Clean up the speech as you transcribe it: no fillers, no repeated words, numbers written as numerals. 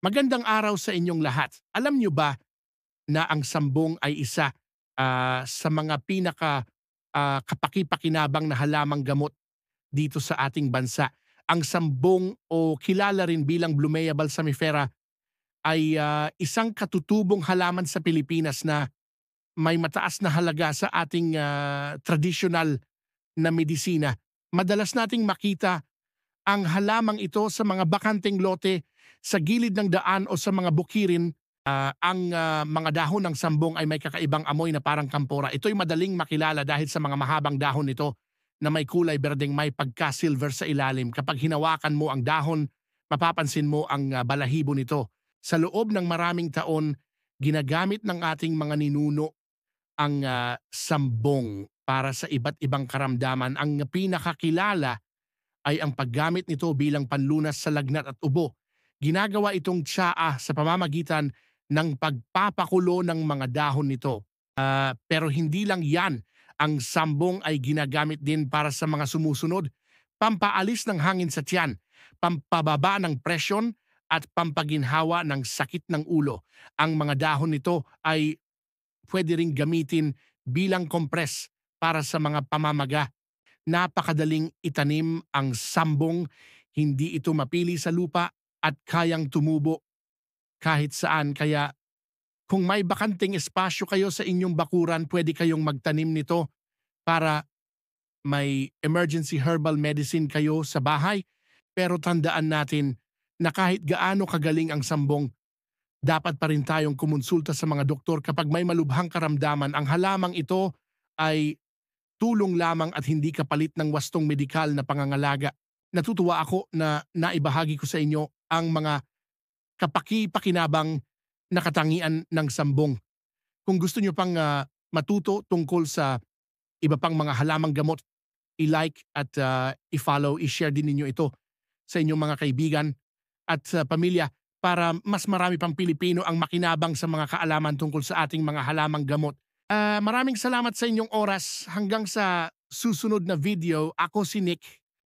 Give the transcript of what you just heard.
Magandang araw sa inyong lahat. Alam niyo ba na ang sambong ay isa sa mga kapaki-pakinabang na halamang gamot dito sa ating bansa. Ang sambong o kilala rin bilang Blumea balsamifera ay isang katutubong halaman sa Pilipinas na may mataas na halaga sa ating tradisyonal na medisina. Madalas nating makita ang halamang ito sa mga bakanteng lote, sa gilid ng daan o sa mga bukirin. Ang mga dahon ng sambong ay may kakaibang amoy na parang kampora. Ito'y madaling makilala dahil sa mga mahabang dahon nito na may kulay berdeng may pagka-silver sa ilalim. Kapag hinawakan mo ang dahon, mapapansin mo ang balahibo nito. Sa loob ng maraming taon, ginagamit ng ating mga ninuno ang sambong para sa iba't ibang karamdaman. Ang pinakakilala ay ang paggamit nito bilang panlunas sa lagnat at ubo. Ginagawa itong tsaa sa pamamagitan ng pagpapakulo ng mga dahon nito. Pero hindi lang yan, ang sambong ay ginagamit din para sa mga sumusunod: pampaalis ng hangin sa tiyan, pampababa ng presyon, at pampaginhawa ng sakit ng ulo. Ang mga dahon nito ay pwede ring gamitin bilang kompres para sa mga pamamaga. Napakadaling itanim ang sambong, hindi ito mapili sa lupa at kayang tumubo kahit saan. Kaya kung may bakanting espasyo kayo sa inyong bakuran, pwede kayong magtanim nito para may emergency herbal medicine kayo sa bahay. Pero tandaan natin na kahit gaano kagaling ang sambong, dapat pa rin tayong kumonsulta sa mga doktor kapag may malubhang karamdaman. Ang halamang ito ay tulong lamang at hindi kapalit ng wastong medikal na pangangalaga. Natutuwa ako na naibahagi ko sa inyo ang mga kapaki-pakinabang na katangian ng sambong. Kung gusto nyo pang matuto tungkol sa iba pang mga halamang gamot, i-like at i-follow, i-share din ninyo ito sa inyong mga kaibigan at sa pamilya para mas marami pang Pilipino ang makinabang sa mga kaalaman tungkol sa ating mga halamang gamot. Maraming salamat sa inyong oras. Hanggang sa susunod na video, ako si Nick.